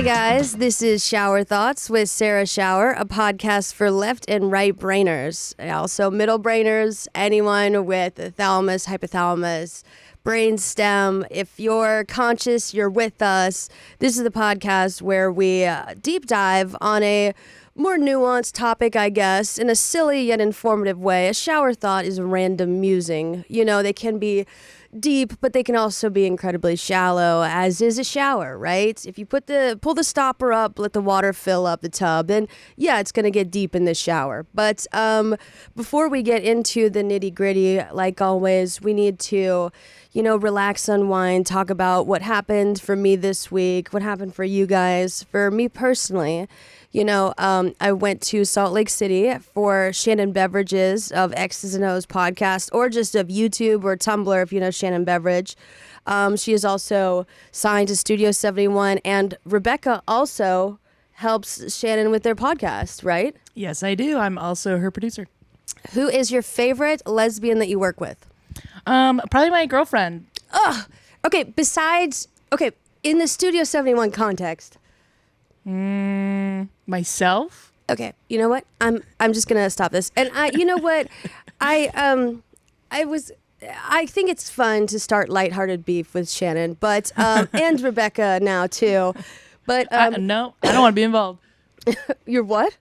guys, this is Schauer Thoughts with Sarah Schauer, a podcast for left and right brainers, also middle brainers, anyone with a thalamus, hypothalamus, brain stem. If you're conscious, you're with us. This is the podcast where we deep dive on a more nuanced topic, I guess, in a silly yet informative way. A shower thought is a random musing. You know, they can be deep, but they can also be incredibly shallow, as is a shower, right? If you pull the stopper up, let the water fill up the tub, then yeah, it's going to get deep in the shower. But before we get into the nitty gritty, like always, we need to, relax, unwind, talk about what happened for me this week, what happened for you guys. For me personally, I went to Salt Lake City for Shannon Beverage's of X's and O's podcast, or just of YouTube or Tumblr if you know Shannon Beverage. She is also signed to Studio 71, and Rebecca also helps Shannon with their podcast, right? Yes, I do. I'm also her producer. Who is your favorite lesbian that you work with? Probably my girlfriend. Ugh. Okay, in the Studio 71 context. Myself? Okay, you know what? I'm just gonna stop this. And you know what? I think it's fun to start lighthearted beef with Shannon, but and Rebecca now too. But no, I don't want to be involved. You're what?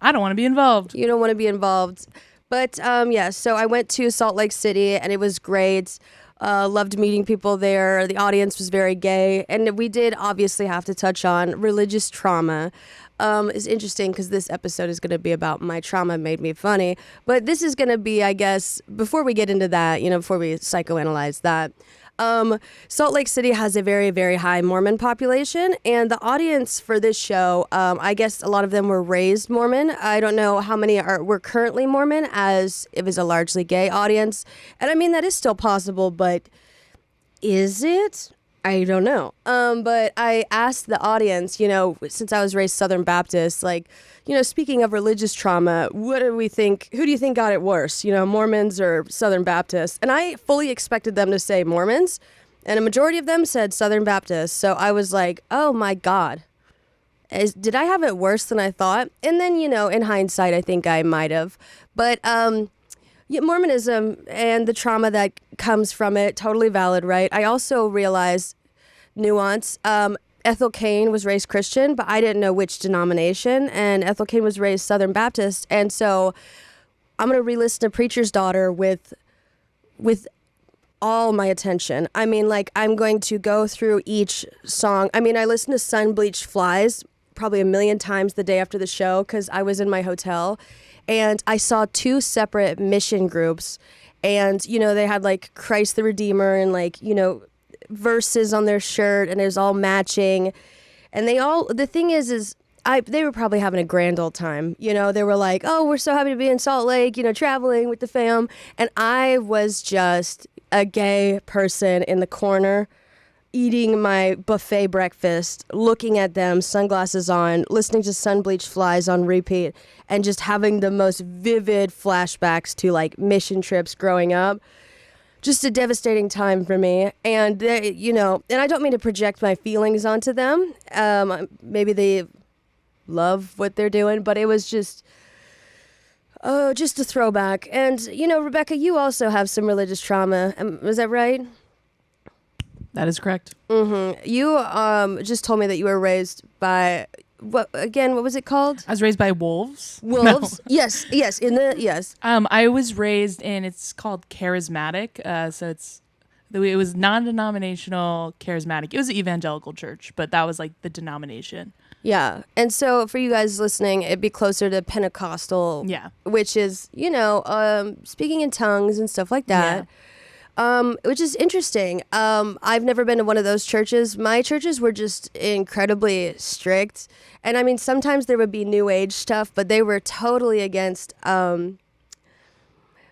I don't want to be involved. You don't want to be involved. But yeah, so I went to Salt Lake City and it was great. Loved meeting people there. The audience was very gay. And we did obviously have to touch on religious trauma. It's interesting because this episode is going to be about my trauma made me funny. But this is going to be, I guess, before we get into that, before we psychoanalyze that, Salt Lake City has a very, very high Mormon population. And the audience for this show, I guess a lot of them were raised Mormon. I don't know how many were currently Mormon, as it was a largely gay audience. And I mean, that is still possible, but is it? I don't know. But I asked the audience, since I was raised Southern Baptist, speaking of religious trauma, what do we think? Who do you think got it worse? Mormons or Southern Baptists? And I fully expected them to say Mormons, and a majority of them said Southern Baptists. So I was like, oh my God, did I have it worse than I thought? And then, in hindsight, I think I might have. But Mormonism and the trauma that comes from it, totally valid, right? I also realized nuance. Ethel Cain was raised Christian, but I didn't know which denomination, and Ethel Cain was raised Southern Baptist, and so I'm going to re-listen to Preacher's Daughter with all my attention. I mean, I'm going to go through each song. I mean, I listened to Sun Bleached Flies probably 1,000,000 times the day after the show because I was in my hotel, and I saw two separate mission groups, and, they had, Christ the Redeemer and, verses on their shirt, and it was all matching. And the thing is they were probably having a grand old time. They were like, oh, we're so happy to be in Salt Lake, traveling with the fam. And I was just a gay person in the corner, eating my buffet breakfast, looking at them, sunglasses on, listening to Sun Bleached Flies on repeat, and just having the most vivid flashbacks to mission trips growing up. Just a devastating time for me. And, and I don't mean to project my feelings onto them. Maybe they love what they're doing, but it was just a throwback. And, Rebecca, you also have some religious trauma. Was that right? That is correct. Mm-hmm. You just told me that you were raised by... What was it called? I was raised by wolves. Wolves? No. Yes. Yes. I was raised in, it's called charismatic. So it was non-denominational charismatic. It was an evangelical church, but that was the denomination. Yeah. And so for you guys listening, it'd be closer to Pentecostal. Yeah. Which is, speaking in tongues and stuff like that. Yeah. Which is interesting. I've never been to one of those churches. My churches were just incredibly strict. And I mean, sometimes there would be new age stuff, but they were totally against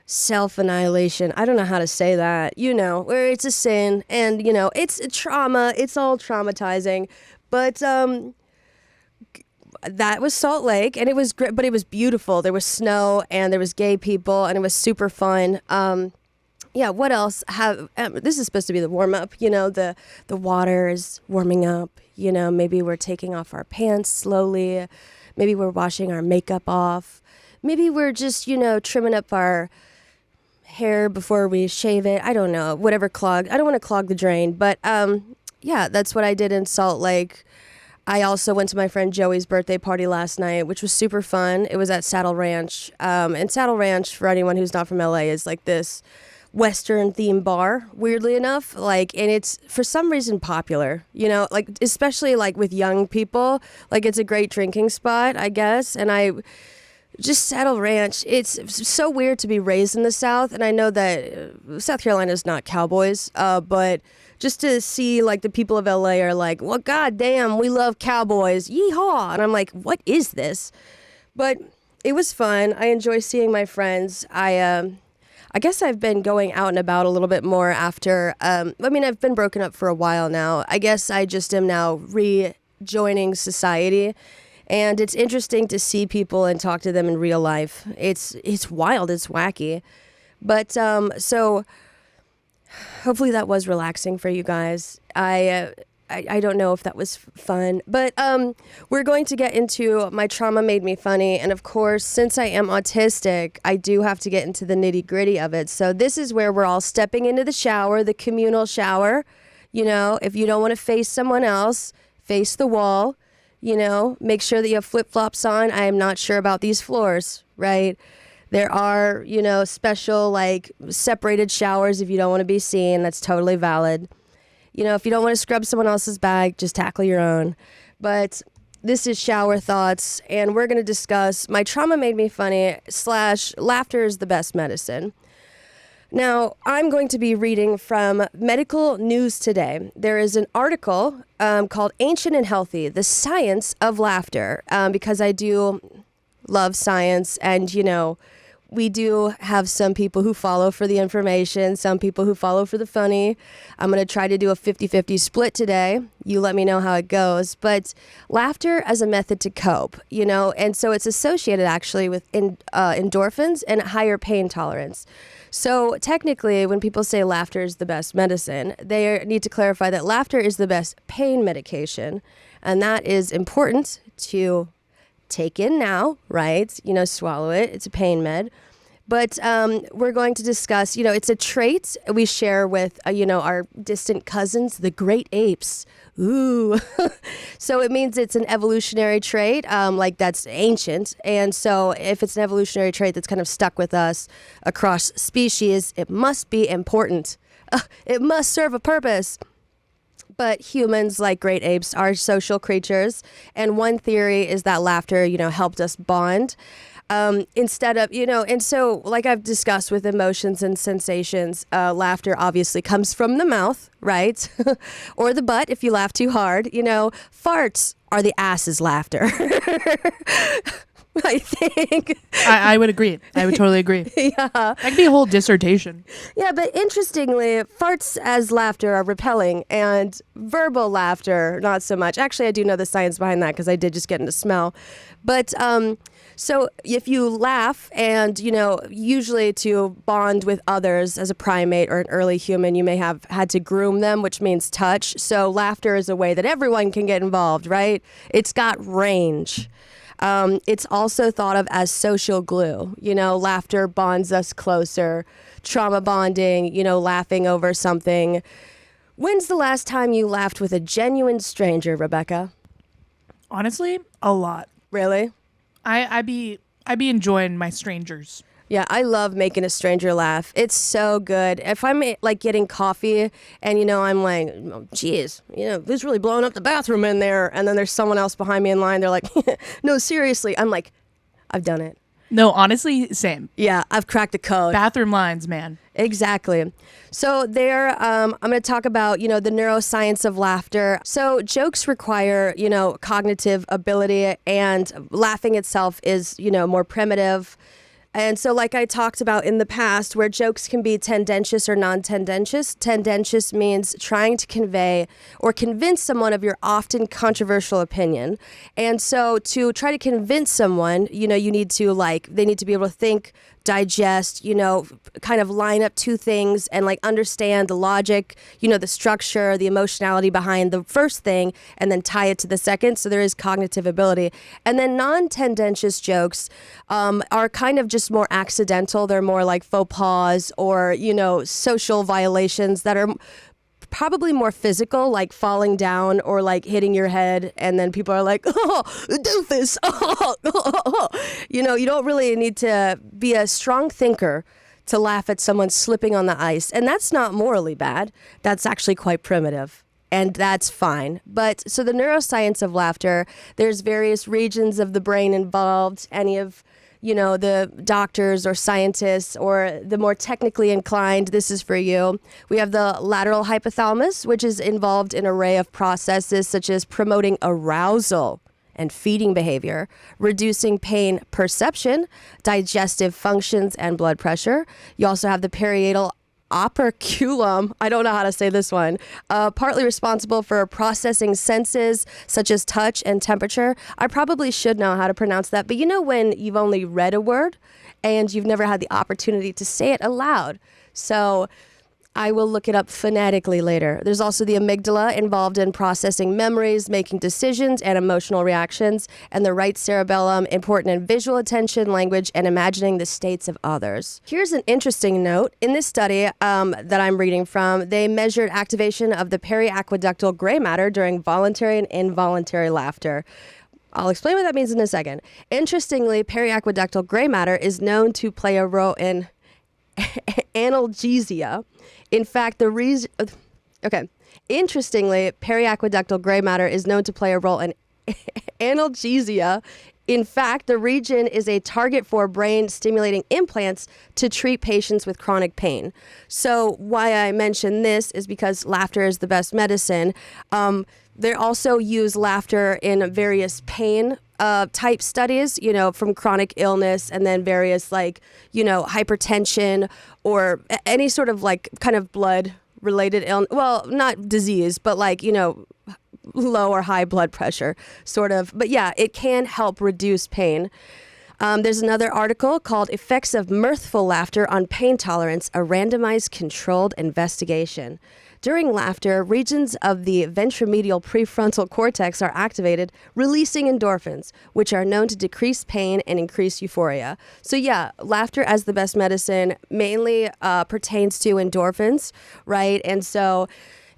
self-annihilation. I don't know how to say that, where it's a sin and, it's a trauma. It's all traumatizing. But that was Salt Lake, and it was great, but it was beautiful. There was snow and there was gay people, and it was super fun. Yeah, what else have this is supposed to be the warm up, the water is warming up, maybe we're taking off our pants slowly, maybe we're washing our makeup off, maybe we're just, trimming up our hair before we shave it. I don't know, whatever I don't want to clog the drain, but yeah, that's what I did in Salt Lake. I also went to my friend Joey's birthday party last night, which was super fun. It was at Saddle Ranch. And Saddle Ranch, for anyone who's not from LA, is like this Western themed bar, weirdly enough, and it's for some reason popular, especially with young people, it's a great drinking spot, I guess. And just Saddle Ranch, it's so weird to be raised in the South, and I know that South Carolina is not cowboys, but just to see the people of LA are well, goddamn, we love cowboys, yeehaw, and I'm like, what is this? But it was fun. I enjoy seeing my friends. I guess I've been going out and about a little bit more after, I've been broken up for a while now. I guess I just am now rejoining society, and it's interesting to see people and talk to them in real life. It's wild, it's wacky. But, so hopefully that was relaxing for you guys. I don't know if that was fun, but we're going to get into my trauma made me funny. And of course, since I am autistic, I do have to get into the nitty gritty of it. So this is where we're all stepping into the shower, the communal shower. If you don't want to face someone else, face the wall, make sure that you have flip-flops on. I am not sure about these floors, right? There are, special separated showers if you don't want to be seen. That's totally valid. If you don't want to scrub someone else's bag, just tackle your own. But this is Schauer Thoughts, and we're going to discuss my trauma made me funny / laughter is the best medicine. Now, I'm going to be reading from Medical News Today. There is an article called Ancient and Healthy, The Science of Laughter, because I do love science, and, we do have some people who follow for the information, some people who follow for the funny. I'm going to try to do a 50-50 split today. You let me know how it goes. But laughter as a method to cope, and so it's associated actually with endorphins and higher pain tolerance. So technically, when people say laughter is the best medicine, they need to clarify that laughter is the best pain medication. And that is important to take in now, right? Swallow it. It's a pain med. But we're going to discuss, it's a trait we share with, our distant cousins, the great apes. Ooh. So it means it's an evolutionary trait, that's ancient. And so if it's an evolutionary trait that's kind of stuck with us across species, it must be important. It must serve a purpose. But humans, like great apes, are social creatures. And one theory is that laughter, helped us bond. Instead of, and so like I've discussed with emotions and sensations, laughter obviously comes from the mouth, right? Or the butt if you laugh too hard. Farts are the ass's laughter. I think. I would agree. I would totally agree. Yeah. That could be a whole dissertation. Yeah, but interestingly, farts as laughter are repelling, and verbal laughter, not so much. Actually, I do know the science behind that because I did just get into smell. But so if you laugh and, usually to bond with others as a primate or an early human, you may have had to groom them, which means touch. So laughter is a way that everyone can get involved, right? It's got range. It's also thought of as social glue. Laughter bonds us closer. Trauma bonding, laughing over something. When's the last time you laughed with a genuine stranger, Rebecca? Honestly, a lot. Really? I'd be enjoying my strangers. Yeah, I love making a stranger laugh. It's so good. If I'm getting coffee and, I'm like, geez, who's really blowing up the bathroom in there? And then there's someone else behind me in line. They're like, no, seriously. I'm like, I've done it. No, honestly, same. Yeah, I've cracked the code. Bathroom lines, man. Exactly. So I'm going to talk about, the neuroscience of laughter. So jokes require, cognitive ability, and laughing itself is, more primitive. And so like I talked about in the past, where jokes can be tendentious or non-tendentious. Tendentious means trying to convey or convince someone of your often controversial opinion. And so to try to convince someone, you need to they need to be able to think digest, kind of line up two things and like understand the logic, the structure, the emotionality behind the first thing, and then tie it to the second. So there is cognitive ability. And then non-tendentious jokes are kind of just more accidental. They're more like faux pas or, social violations that are probably more physical, like falling down or like hitting your head, and then people are like, oh, doofus. You don't really need to be a strong thinker to laugh at someone slipping on the ice. And that's not morally bad. That's actually quite primitive. And that's fine. But so the neuroscience of laughter, there's various regions of the brain involved. Any of the doctors or scientists or the more technically inclined, this is for you. We have the lateral hypothalamus, which is involved in an array of processes such as promoting arousal and feeding behavior, reducing pain perception, digestive functions, and blood pressure. You also have the parietal operculum, I don't know how to say this one, partly responsible for processing senses such as touch and temperature. I probably should know how to pronounce that, but when you've only read a word and you've never had the opportunity to say it aloud. So I will look it up phonetically later. There's also the amygdala involved in processing memories, making decisions, and emotional reactions, and the right cerebellum important in visual attention, language, and imagining the states of others. Here's an interesting note. In this study that I'm reading from, they measured activation of the periaqueductal gray matter during voluntary and involuntary laughter. I'll explain what that means in a second. Interestingly, periaqueductal gray matter is known to play a role in analgesia. In fact, Interestingly, periaqueductal gray matter is known to play a role in analgesia. In fact, the region is a target for brain stimulating implants to treat patients with chronic pain. So why I mention this is because laughter is the best medicine. They also use laughter in various pain type studies, from chronic illness, and then various hypertension or any sort of kind of blood related illness. Well, not disease, but low or high blood pressure sort of. But yeah, it can help reduce pain. There's another article called Effects of Mirthful Laughter on Pain Tolerance, a randomized controlled investigation. During laughter, regions of the ventromedial prefrontal cortex are activated, releasing endorphins, which are known to decrease pain and increase euphoria. So yeah, laughter as the best medicine mainly pertains to endorphins, right? And so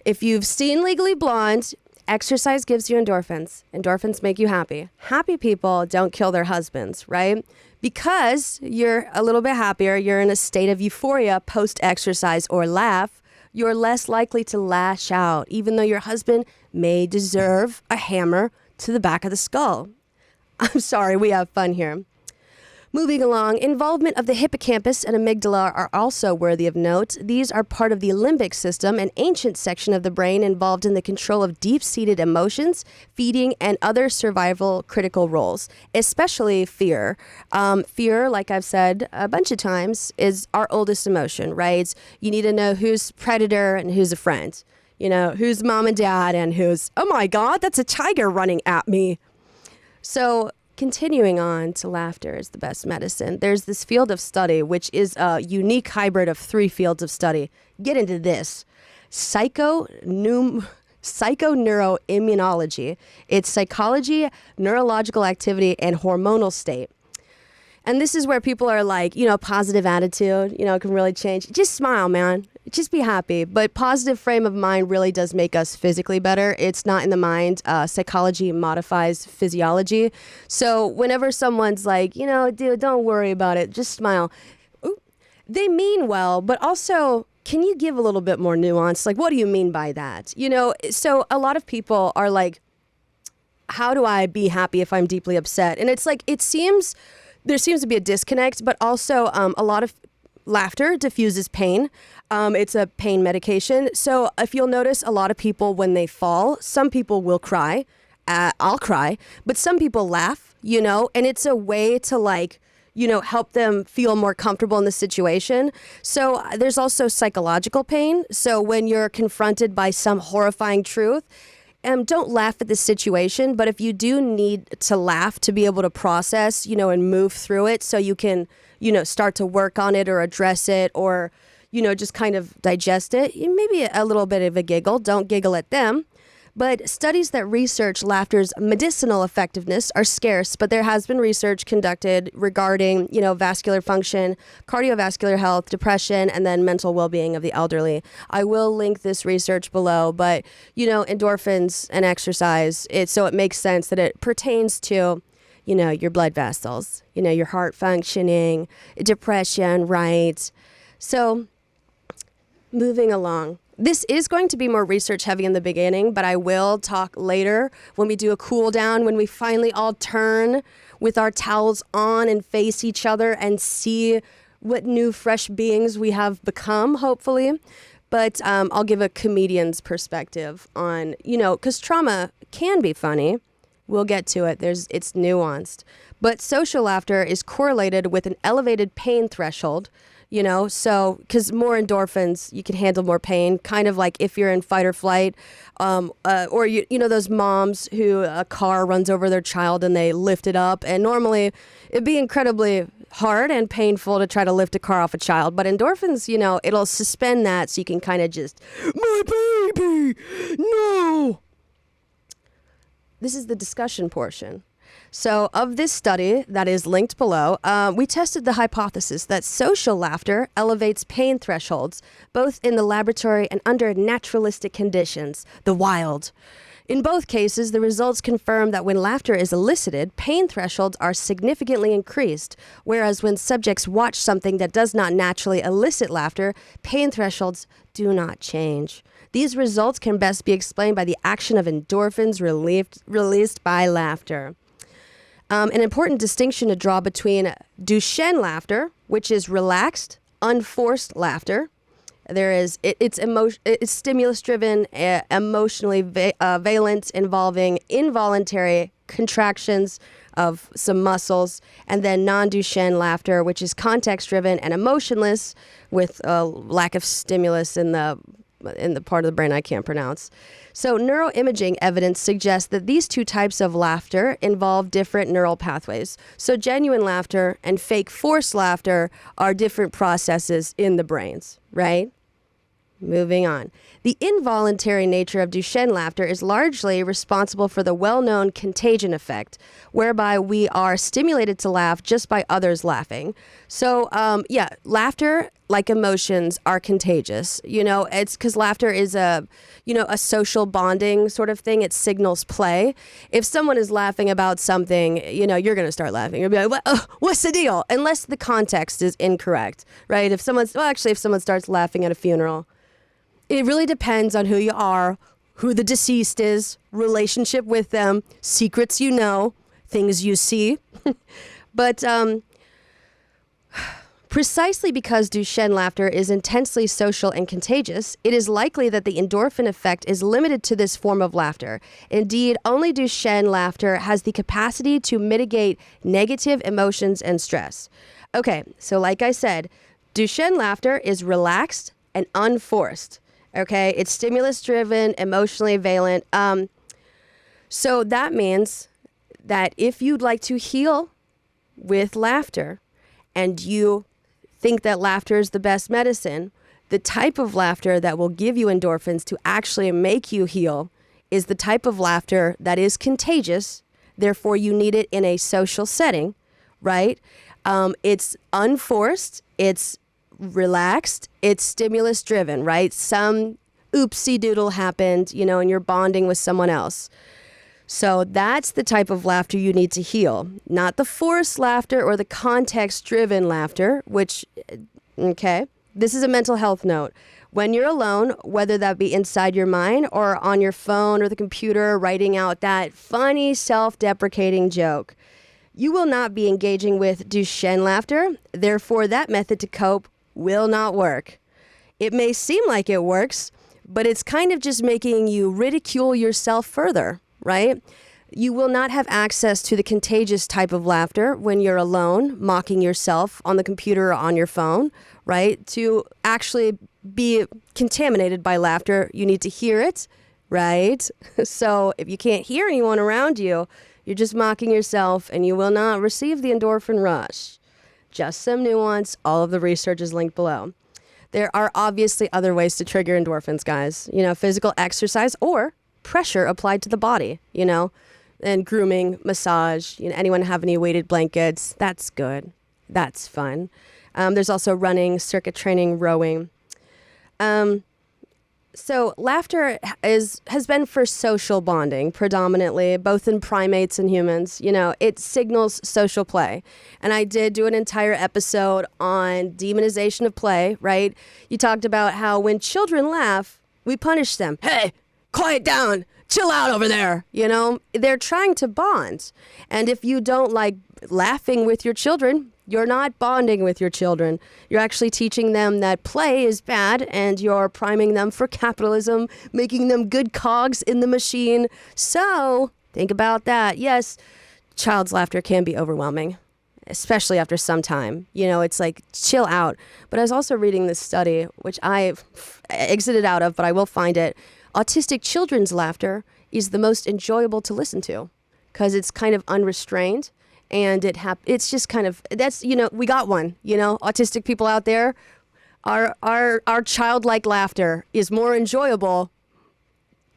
if you've seen Legally Blonde, exercise gives you endorphins. Endorphins make you happy. Happy people don't kill their husbands, right? Because you're a little bit happier, you're in a state of euphoria post-exercise or laugh, you're less likely to lash out, even though your husband may deserve a hammer to the back of the skull. I'm sorry, we have fun here. Moving along, involvement of the hippocampus and amygdala are also worthy of note. These are part of the limbic system, an ancient section of the brain involved in the control of deep-seated emotions, feeding, and other survival critical roles, especially fear. Fear, like I've said a bunch of times, is our oldest emotion, right? You need to know who's predator and who's a friend. Who's mom and dad and who's, oh my God, that's a tiger running at me. So continuing on to laughter is the best medicine. There's this field of study, which is a unique hybrid of three fields of study. Get into this. Psychoneuroimmunology. It's psychology, neurological activity, and hormonal state. And this is where people are like, positive attitude, can really change. Just smile, man. Just be happy. But positive frame of mind really does make us physically better. It's not in the mind. Psychology modifies physiology. So whenever someone's like, dude, don't worry about it. Just smile. Ooh, they mean well, but also, can you give a little bit more nuance? Like, what do you mean by that? So a lot of people are like, how do I be happy if I'm deeply upset? And it's like, there seems to be a disconnect, but also a lot of laughter diffuses pain. It's a pain medication. So if you'll notice, a lot of people, when they fall, some people will cry. I'll cry, but some people laugh, and it's a way to help them feel more comfortable in the situation. So there's also psychological pain. So when you're confronted by some horrifying truth, don't laugh at the situation, but if you do need to laugh to be able to process, and move through it so you can, start to work on it or address it or, just kind of digest it, maybe a little bit of a giggle. Don't giggle at them. But studies that research laughter's medicinal effectiveness are scarce, but there has been research conducted regarding, vascular function, cardiovascular health, depression, and then mental well-being of the elderly. I will link this research below, but, endorphins and exercise, so it makes sense that it pertains to, your blood vessels, your heart functioning, depression, right? So, moving along. This is going to be more research heavy in the beginning, but I will talk later when we do a cool down, when we finally all turn with our towels on and face each other and see what new fresh beings we have become, hopefully. But I'll give a comedian's perspective on, because trauma can be funny. We'll get to it. It's nuanced. But social laughter is correlated with an elevated pain threshold. So because more endorphins, you can handle more pain, kind of like if you're in fight or flight, or those moms who a car runs over their child and they lift it up, and normally it'd be incredibly hard and painful to try to lift a car off a child, but endorphins, it'll suspend that so you can kind of just, my baby, no. This is the discussion portion. So of this study that is linked below, we tested the hypothesis that social laughter elevates pain thresholds, both in the laboratory and under naturalistic conditions, the wild. In both cases, the results confirm that when laughter is elicited, pain thresholds are significantly increased, whereas when subjects watch something that does not naturally elicit laughter, pain thresholds do not change. These results can best be explained by the action of endorphins released by laughter. An important distinction to draw between Duchenne laughter, which is relaxed, unforced laughter. It's stimulus-driven, emotionally valent, involving involuntary contractions of some muscles, and then non-Duchenne laughter, which is context-driven and emotionless, with a lack of stimulus in the part of the brain I can't pronounce. So neuroimaging evidence suggests that these two types of laughter involve different neural pathways. So genuine laughter and fake forced laughter are different processes in the brains, right? Moving on. The involuntary nature of Duchenne laughter is largely responsible for the well-known contagion effect, whereby we are stimulated to laugh just by others laughing. So, laughter, like emotions, are contagious. It's because laughter is a social bonding sort of thing. It signals play. If someone is laughing about something, you're going to start laughing. You'll be like, what's the deal? Unless the context is incorrect, right? If someone starts laughing at a funeral, it really depends on who you are, who the deceased is, relationship with them, secrets things you see. But precisely because Duchenne laughter is intensely social and contagious, it is likely that the endorphin effect is limited to this form of laughter. Indeed, only Duchenne laughter has the capacity to mitigate negative emotions and stress. Okay, so like I said, Duchenne laughter is relaxed and unforced. Okay, it's stimulus-driven, emotionally valent. So that means that if you'd like to heal with laughter and you think that laughter is the best medicine, the type of laughter that will give you endorphins to actually make you heal is the type of laughter that is contagious. Therefore, you need it in a social setting, right? It's unforced. It's relaxed, it's stimulus driven, right? Some oopsie doodle happened, and you're bonding with someone else. So that's the type of laughter you need to heal, not the forced laughter or the context driven laughter, which, okay, this is a mental health note. When you're alone, whether that be inside your mind or on your phone or the computer, writing out that funny self-deprecating joke, you will not be engaging with Duchenne laughter. Therefore, that method to cope will not work. It may seem like it works, but it's kind of just making you ridicule yourself further, right? You will not have access to the contagious type of laughter when you're alone, mocking yourself on the computer or on your phone, right? To actually be contaminated by laughter, you need to hear it, right? So if you can't hear anyone around you, you're just mocking yourself and you will not receive the endorphin rush. Just some nuance. All of the research is linked below. There are obviously other ways to trigger endorphins, guys. Physical exercise or pressure applied to the body, and grooming, massage. Anyone have any weighted blankets? That's good. That's fun. There's also running, circuit training, rowing. So laughter has been for social bonding predominantly, both in primates and humans. It signals social play. And I did do an entire episode on demonization of play, right? You talked about how when children laugh, we punish them. Hey, quiet down, chill out over there. They're trying to bond. And if you don't like laughing with your children, you're not bonding with your children. You're actually teaching them that play is bad and you're priming them for capitalism, making them good cogs in the machine. So think about that. Yes, child's laughter can be overwhelming, especially after some time. It's like, chill out. But I was also reading this study, which I've exited out of, but I will find it. Autistic children's laughter is the most enjoyable to listen to because it's kind of unrestrained. And it's just kind of, that's, we got one, autistic people out there, our childlike laughter is more enjoyable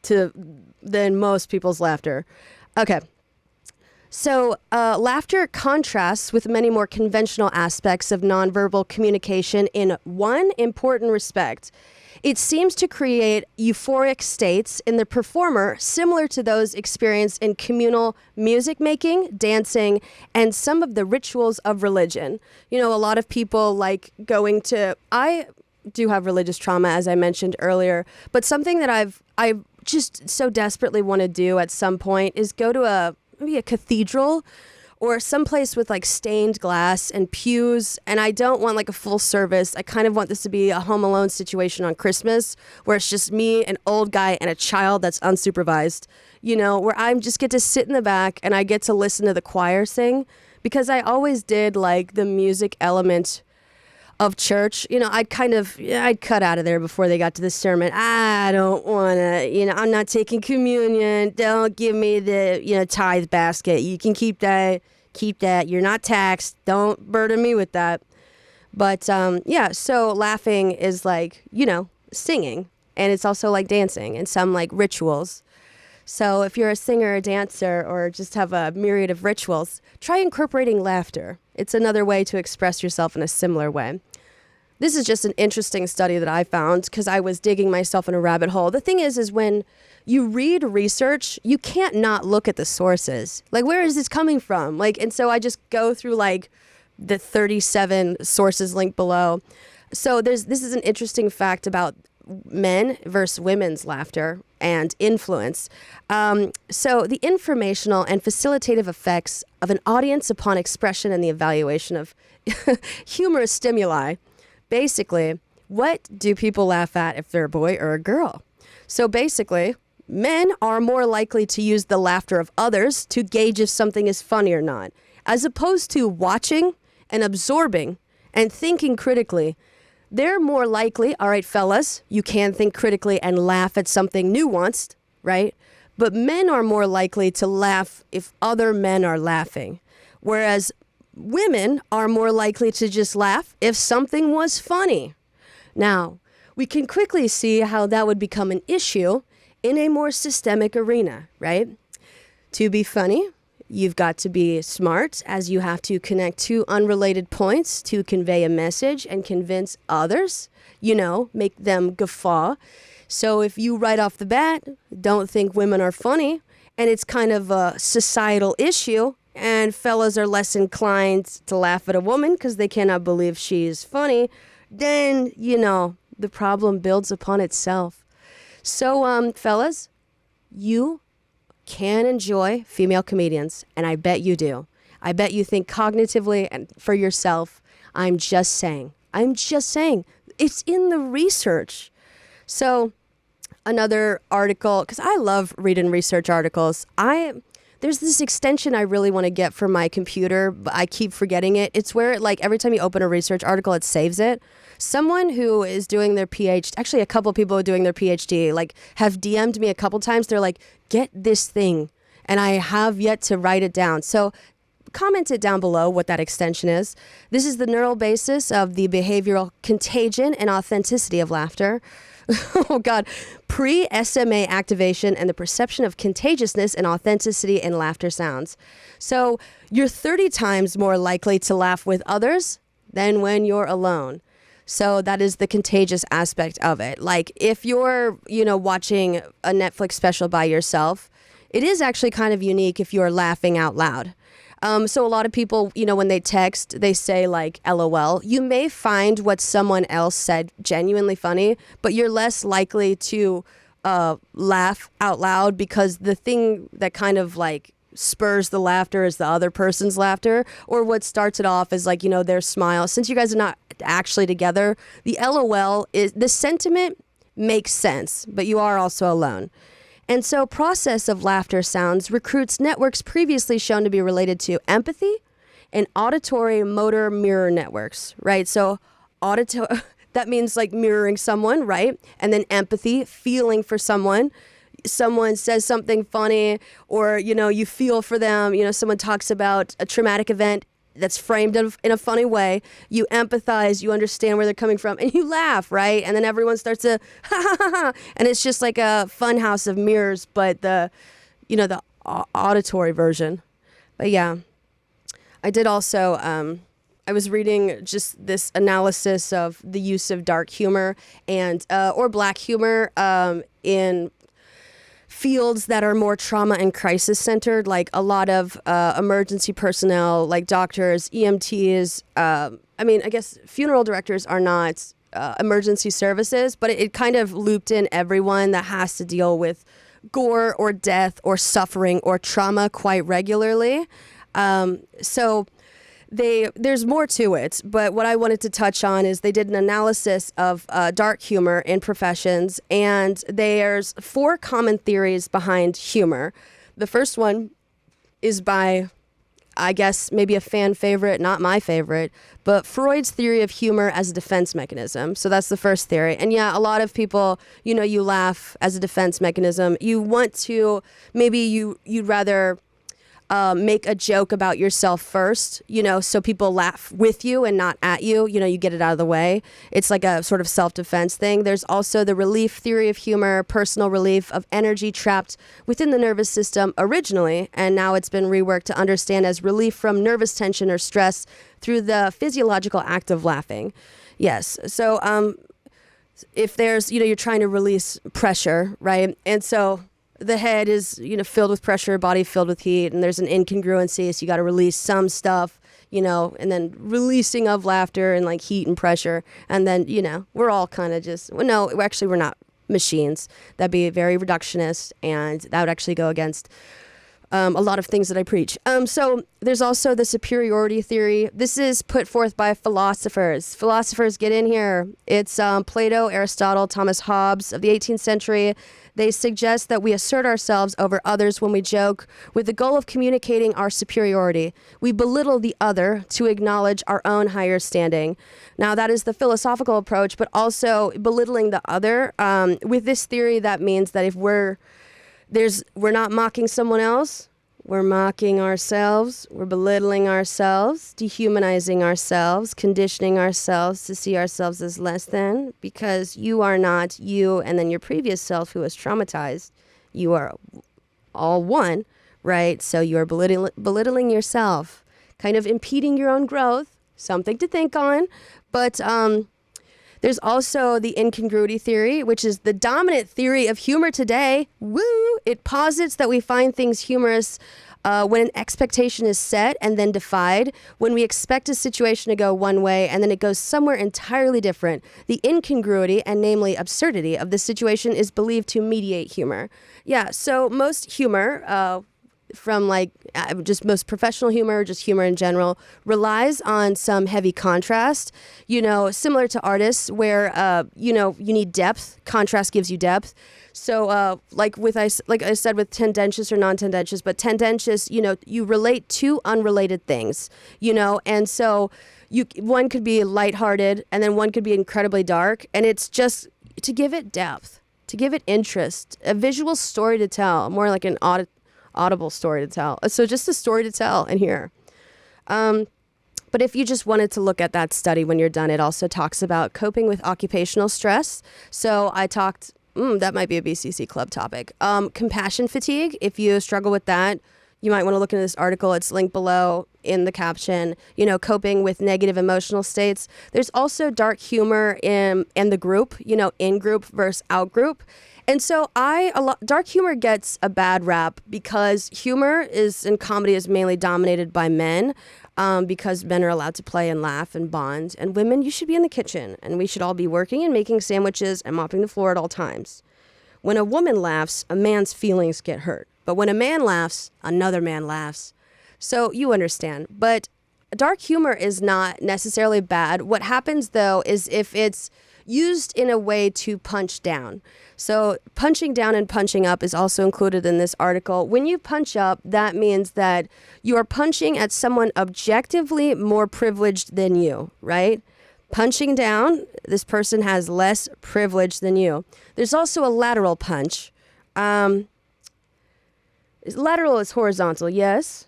than most people's laughter. Okay. So laughter contrasts with many more conventional aspects of nonverbal communication in one important respect. It seems to create euphoric states in the performer similar to those experienced in communal music making, dancing, and some of the rituals of religion. A lot of people like going to, I do have religious trauma, as I mentioned earlier, but something that I just so desperately want to do at some point is go to maybe a cathedral or someplace with like stained glass and pews. And I don't want like a full service. I kind of want this to be a Home Alone situation on Christmas where it's just me, an old guy, and a child that's unsupervised, where I just get to sit in the back and I get to listen to the choir sing, because I always did like the music element of church. I'd cut out of there before they got to the sermon. I don't want to, I'm not taking communion. Don't give me the, tithe basket. You can keep that. You're not taxed. Don't burden me with that. But so laughing is like, singing. And it's also like dancing and some like rituals. So if you're a singer, a dancer, or just have a myriad of rituals, try incorporating laughter. It's another way to express yourself in a similar way. This is just an interesting study that I found because I was digging myself in a rabbit hole. The thing is when you read research, you can't not look at the sources. Like, where is this coming from? And so I just go through like the 37 sources linked below. So this is an interesting fact about men versus women's laughter and influence. So the informational and facilitative effects of an audience upon expression and the evaluation of humorous stimuli. Basically, what do people laugh at if they're a boy or a girl? So basically, men are more likely to use the laughter of others to gauge if something is funny or not, as opposed to watching and absorbing and thinking critically. They're more likely, all right, fellas, you can think critically and laugh at something nuanced, right? But men are more likely to laugh if other men are laughing, whereas women are more likely to just laugh if something was funny. Now, we can quickly see how that would become an issue in a more systemic arena, right? To be funny, you've got to be smart, as you have to connect two unrelated points to convey a message and convince others, make them guffaw. So if you right off the bat don't think women are funny, and it's kind of a societal issue, and fellas are less inclined to laugh at a woman because they cannot believe she's funny, then, the problem builds upon itself. So, fellas, you can enjoy female comedians, and I bet you do. I bet you think cognitively and for yourself. I'm just saying. It's in the research. So, another article, because I love reading research articles. there's this extension I really want to get for my computer, but I keep forgetting it. It's where like every time you open a research article, it saves it. Someone who is doing their PhD, actually a couple people who are doing their PhD, like have DM'd me a couple times. They're like, get this thing. And I have yet to write it down. So comment it down below what that extension is. This is the neural basis of the behavioral contagion and authenticity of laughter. Oh God, pre-SMA activation and the perception of contagiousness and authenticity in laughter sounds. So you're 30 times more likely to laugh with others than when you're alone. So that is the contagious aspect of it. Like if you're, watching a Netflix special by yourself, it is actually kind of unique if you're laughing out loud. So a lot of people, when they text, they say like LOL. You may find what someone else said genuinely funny, but you're less likely to laugh out loud because the thing that kind of like spurs the laughter is the other person's laughter, or what starts it off is like, their smile. Since you guys are not actually together, the LOL is the sentiment makes sense, but you are also alone. And so process of laughter sounds recruits networks previously shown to be related to empathy and auditory motor mirror networks, right? So that means like mirroring someone, right? And then empathy, feeling for someone. Someone says something funny or, you feel for them. Someone talks about a traumatic event that's framed in a funny way. You empathize, you understand where they're coming from, and you laugh, right? And then everyone starts to ha ha ha ha, and it's just like a fun house of mirrors, but the auditory version. But yeah, I did also. I was reading just this analysis of the use of dark humor and or black humor in fields that are more trauma and crisis centered, like a lot of emergency personnel, like doctors, EMTs. I guess funeral directors are not emergency services, but it kind of looped in everyone that has to deal with gore or death or suffering or trauma quite regularly. So there's more to it, but what I wanted to touch on is they did an analysis of dark humor in professions, and there's 4 common theories behind humor. The first one is by, I guess, maybe a fan favorite, not my favorite, but Freud's theory of humor as a defense mechanism. So that's the first theory. And yeah, a lot of people, you laugh as a defense mechanism. You want to, maybe you'd rather make a joke about yourself first, so people laugh with you and not at you. You get it out of the way. It's like a sort of self-defense thing. There's also the relief theory of humor, personal relief of energy trapped within the nervous system originally, and now it's been reworked to understand as relief from nervous tension or stress through the physiological act of laughing. Yes. So if there's, you're trying to release pressure, right? And so the head is, filled with pressure, body filled with heat, and there's an incongruency. So you got to release some stuff, and then releasing of laughter and like heat and pressure. And then, we're all kind of just, well, no, actually we're not machines. That'd be very reductionist, and that would actually go against a lot of things that I preach. So there's also the superiority theory. This is put forth by philosophers. Philosophers, get in here. It's Plato, Aristotle, Thomas Hobbes of the 18th century. They suggest that we assert ourselves over others when we joke with the goal of communicating our superiority. We belittle the other to acknowledge our own higher standing. Now, that is the philosophical approach, but also belittling the other. With this theory, that means that if we're not mocking someone else, we're mocking ourselves, we're belittling ourselves, dehumanizing ourselves, conditioning ourselves to see ourselves as less than, because you are not you, and then your previous self who was traumatized, you are all one, right? So you are belittling yourself, kind of impeding your own growth, something to think on. But there's also the incongruity theory, which is the dominant theory of humor today. Woo! It posits that we find things humorous when an expectation is set and then defied, when we expect a situation to go one way and then it goes somewhere entirely different. The incongruity, and namely absurdity, of the situation is believed to mediate humor. Yeah, so most humor, from like just most professional humor, just humor in general, relies on some heavy contrast, similar to artists where, you need depth. Contrast gives you depth. So like I said, with tendentious or non-tendentious, but tendentious, you relate to unrelated things, and so one could be lighthearted and then one could be incredibly dark. And it's just to give it depth, to give it interest, a visual story to tell, more like an audible story to tell. So just a story to tell in here. But if you just wanted to look at that study when you're done, it also talks about coping with occupational stress. So I talked, that might be a BCC club topic. Compassion fatigue, if you struggle with that, you might want to look into this article. It's linked below in the caption, coping with negative emotional states. There's also dark humor in the group, in group versus out group. And so dark humor gets a bad rap because humor in comedy is mainly dominated by men, because men are allowed to play and laugh and bond. And women, you should be in the kitchen and we should all be working and making sandwiches and mopping the floor at all times. When a woman laughs, a man's feelings get hurt. But when a man laughs, another man laughs. So you understand. But dark humor is not necessarily bad. What happens, though, is if it's used in a way to punch down. So punching down and punching up is also included in this article. When you punch up, that means that you are punching at someone objectively more privileged than you, right? Punching down, this person has less privilege than you. There's also a lateral punch. Lateral is horizontal, yes?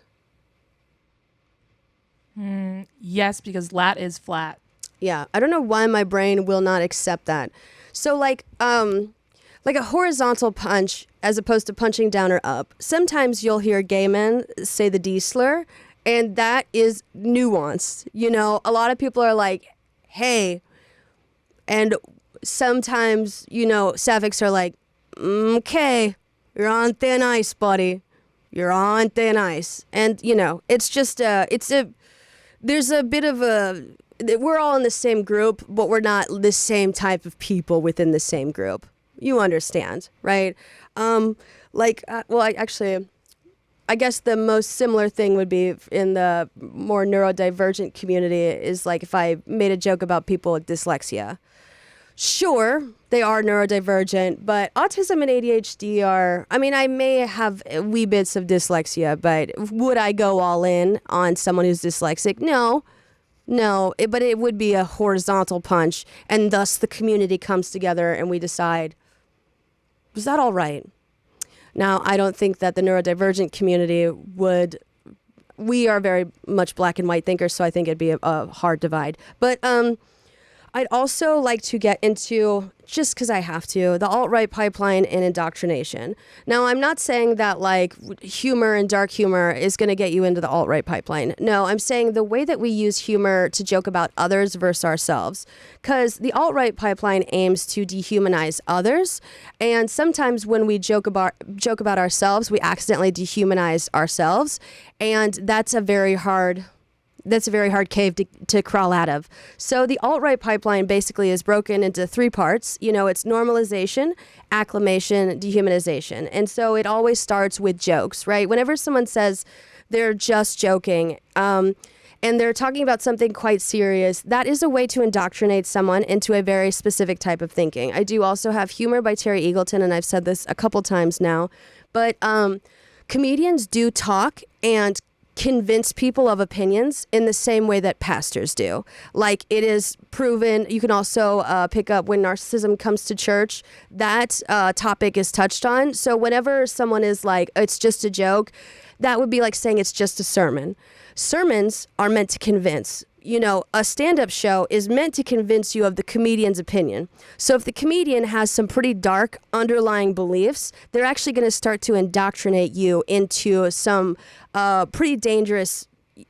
Yes, because lat is flat. Yeah, I don't know why my brain will not accept that. So like a horizontal punch as opposed to punching down or up. Sometimes you'll hear gay men say the D slur, and that is nuanced. A lot of people are like, hey, and sometimes, sapphics are like, okay, you're on thin ice, buddy. You're on thin ice. And, it's just, there's a bit of we're all in the same group, but we're not the same type of people within the same group. You understand, right? I guess the most similar thing would be in the more neurodivergent community is like if I made a joke about people with dyslexia. Sure, they are neurodivergent, but autism and ADHD I may have wee bits of dyslexia, but would I go all in on someone who's dyslexic? No, but it would be a horizontal punch, and thus the community comes together and we decide, is that all right? Now, I don't think that the neurodivergent community would. We are very much black and white thinkers, so I think it'd be a hard divide. But I'd also like to get into, just because I have to, the alt-right pipeline and indoctrination. Now, I'm not saying that like humor and dark humor is going to get you into the alt-right pipeline. No, I'm saying the way that we use humor to joke about others versus ourselves. Because the alt-right pipeline aims to dehumanize others. And sometimes when we joke about ourselves, we accidentally dehumanize ourselves. And that's a very hard cave to crawl out of. So the alt-right pipeline basically is broken into three parts. It's normalization, acclimation, dehumanization. And so it always starts with jokes, right? Whenever someone says they're just joking, and they're talking about something quite serious, that is a way to indoctrinate someone into a very specific type of thinking. I do also have Humor by Terry Eagleton, and I've said this a couple times now, but comedians do talk and convince people of opinions in the same way that pastors do. Like, it is proven. You can also pick up when narcissism comes to church, that topic is touched on. So whenever someone is like, it's just a joke, that would be like saying it's just a sermon. Sermons are meant to convince. A stand-up show is meant to convince you of the comedian's opinion. So if the comedian has some pretty dark underlying beliefs, they're actually going to start to indoctrinate you into some pretty dangerous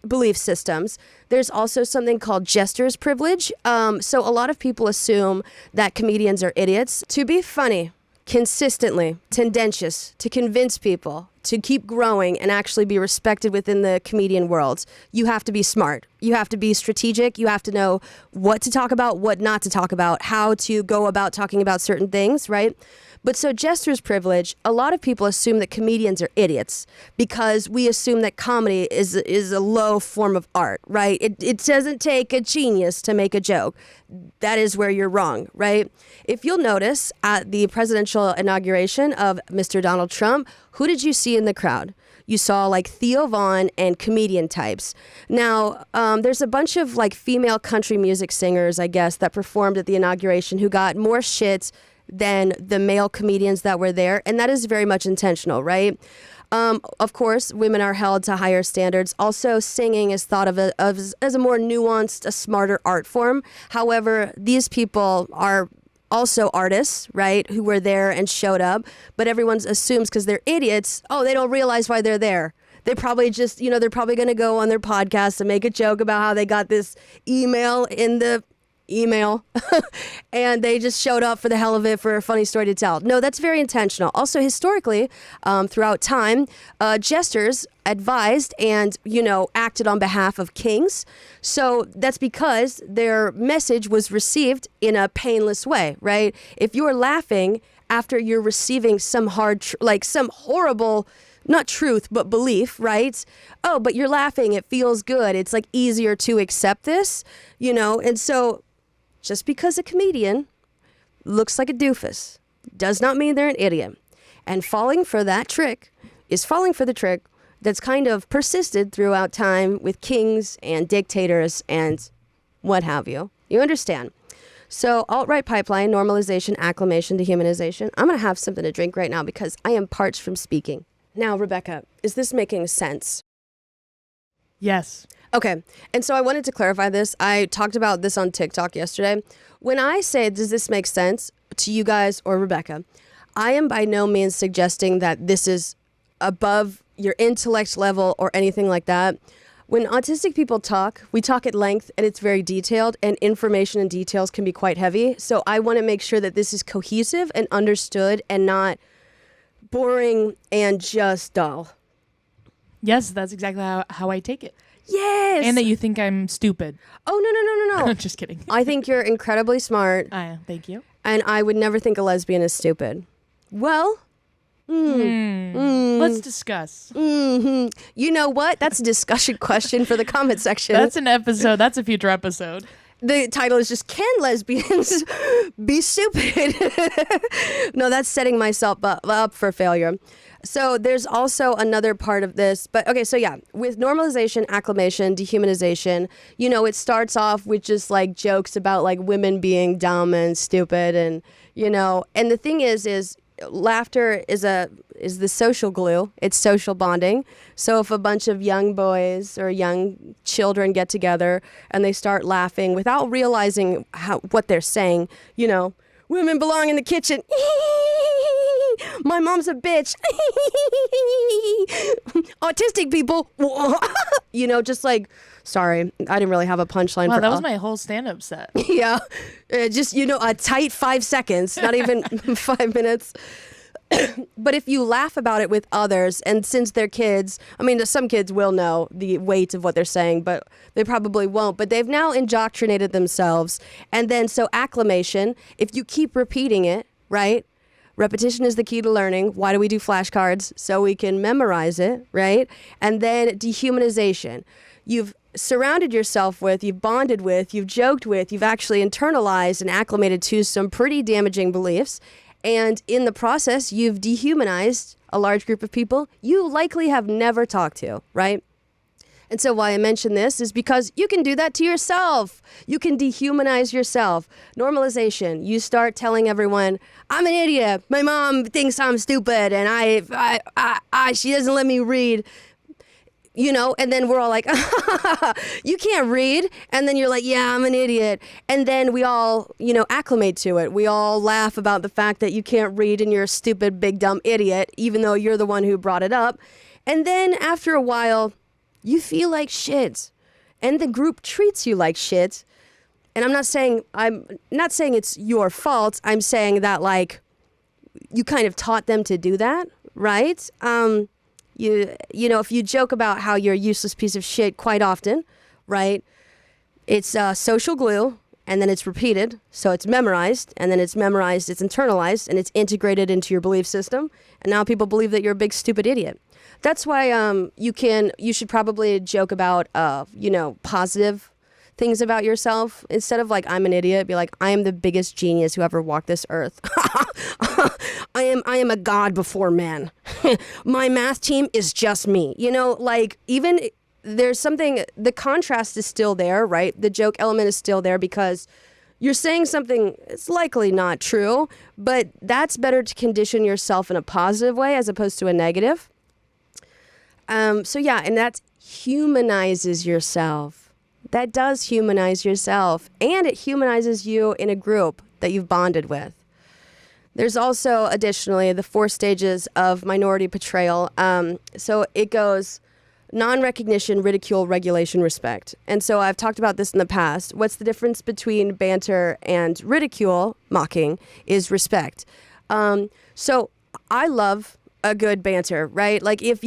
belief systems. There's also something called jester's privilege. So a lot of people assume that comedians are idiots. To be funny, consistently, tendentious, to convince people, to keep growing and actually be respected within the comedian world, you have to be smart. You have to be strategic. You have to know what to talk about, what not to talk about, how to go about talking about certain things, right? But so jester's privilege, a lot of people assume that comedians are idiots because we assume that comedy is a low form of art, right? It doesn't take a genius to make a joke. That is where you're wrong, right? If you'll notice, at the presidential inauguration of Mr. Donald Trump, who did you see in the crowd? You saw like Theo Vaughn and comedian types. Now, there's a bunch of like female country music singers, I guess, that performed at the inauguration who got more shit than the male comedians that were there. And that is very much intentional, right? Of course, women are held to higher standards. Also, singing is thought of as a more nuanced, a smarter art form. However, these people are also artists, right, who were there and showed up. But everyone assumes because they're idiots, oh, they don't realize why they're there. They probably just, they're probably going to go on their podcast and make a joke about how they got this email in the email and they just showed up for the hell of it for a funny story to tell. No, that's very intentional. Also, historically, throughout time, jesters advised and, acted on behalf of kings. So that's because their message was received in a painless way, right? If you're laughing after you're receiving some some horrible, not truth, but belief, right? Oh, but you're laughing. It feels good. It's like easier to accept this, and so just because a comedian looks like a doofus does not mean they're an idiot. And falling for that trick is falling for the trick that's kind of persisted throughout time with kings and dictators and what have you. You understand? So alt-right pipeline, normalization, acclimation, dehumanization. I'm going to have something to drink right now because I am parched from speaking. Now, Rebecca, is this making sense? Yes. Okay, and so I wanted to clarify this. I talked about this on TikTok yesterday. When I say, does this make sense to you guys or Rebecca, I am by no means suggesting that this is above your intellect level or anything like that. When autistic people talk, we talk at length and it's very detailed, and information and details can be quite heavy. So I want to make sure that this is cohesive and understood and not boring and just dull. Yes, that's exactly how I take it. Yes. And that you think I'm stupid. Oh, no. Just kidding. I think you're incredibly smart. Thank you. And I would never think a lesbian is stupid. Well, let's discuss. You know what? That's a discussion question for the comment section. That's an episode. That's a future episode. The title is just, can lesbians be stupid? No, that's setting myself up for failure. So there's also another part of this. But okay, so yeah, with normalization, acclimation, dehumanization, it starts off with just like jokes about like women being dumb and stupid. And, and the thing is laughter is the social glue. It's social bonding. So if a bunch of young boys or young children get together and they start laughing without realizing what they're saying, women belong in the kitchen. My mom's a bitch. Autistic people. Just like, sorry, I didn't really have a punchline. Wow, that was my whole stand-up set. Yeah. Just, a tight 5 seconds, not even 5 minutes. But if you laugh about it with others, and since they're kids, some kids will know the weight of what they're saying, but they probably won't. But they've now indoctrinated themselves. And then, so acclimation, if you keep repeating it, right? Repetition is the key to learning. Why do we do flashcards? So we can memorize it, right? And then dehumanization. You've surrounded yourself with, you've bonded with, you've joked with, you've actually internalized and acclimated to some pretty damaging beliefs. And in the process, you've dehumanized a large group of people you likely have never talked to, right? And so why I mention this is because you can do that to yourself. You can dehumanize yourself. Normalization. You start telling everyone, I'm an idiot. My mom thinks I'm stupid and she doesn't let me read. And then we're all like, you can't read. And then you're like, yeah, I'm an idiot. And then we all, acclimate to it. We all laugh about the fact that you can't read and you're a stupid, big, dumb idiot, even though you're the one who brought it up. And then after a while, you feel like shit. And the group treats you like shit. And I'm not saying it's your fault. I'm saying that, like, you kind of taught them to do that, right? If you joke about how you're a useless piece of shit quite often, right? It's social glue, and then it's repeated. So it's memorized, and then it's memorized, it's internalized, and it's integrated into your belief system. And now people believe that you're a big stupid idiot. That's why you should probably joke about positive things about yourself instead of like, I'm an idiot. Be like, I am the biggest genius who ever walked this earth. I am a god before man. My math team is just me. Even there's something, the contrast is still there, right? The joke element is still there because you're saying something it's likely not true, but that's better to condition yourself in a positive way as opposed to a negative. And that humanizes yourself. That does humanize yourself, and it humanizes you in a group that you've bonded with. There's also, additionally, the 4 stages of minority portrayal. So it goes non-recognition, ridicule, regulation, respect. And so I've talked about this in the past. What's the difference between banter and ridicule, mocking, is respect. So I love a good banter, right? Like if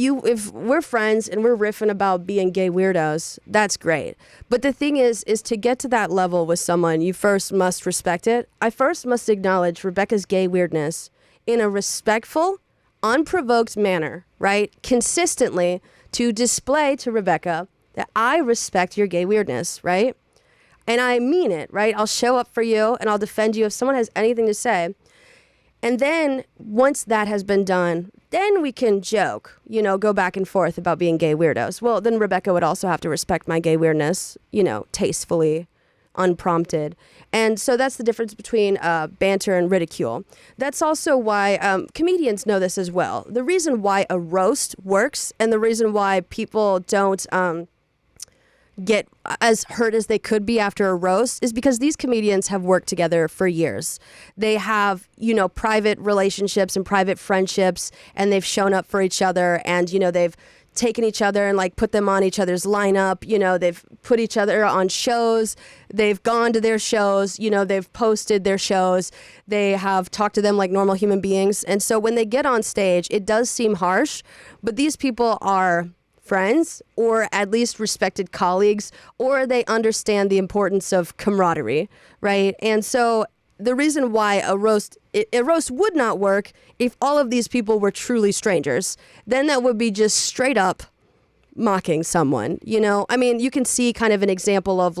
we're friends and we're riffing about being gay weirdos, that's great. But the thing is to get to that level with someone, you first must respect it. I first must acknowledge Rebecca's gay weirdness in a respectful, unprovoked manner, right? Consistently to display to Rebecca that I respect your gay weirdness, right? And I mean it, right? I'll show up for you and I'll defend you if someone has anything to say. And then once that has been done, then we can joke, go back and forth about being gay weirdos. Well, then Rebecca would also have to respect my gay weirdness, tastefully, unprompted. And so that's the difference between banter and ridicule. That's also why comedians know this as well. The reason why a roast works and the reason why people don't get as hurt as they could be after a roast is because these comedians have worked together for years. They have, private relationships and private friendships, and they've shown up for each other, and, they've taken each other and put them on each other's lineup. They've put each other on shows. They've gone to their shows. They've posted their shows. They have talked to them like normal human beings. And so when they get on stage, it does seem harsh, but these people are friends, or at least respected colleagues, or they understand the importance of camaraderie, right? And so the reason why a roast would not work if all of these people were truly strangers. Then that would be just straight up mocking someone, I mean, you can see kind of an example of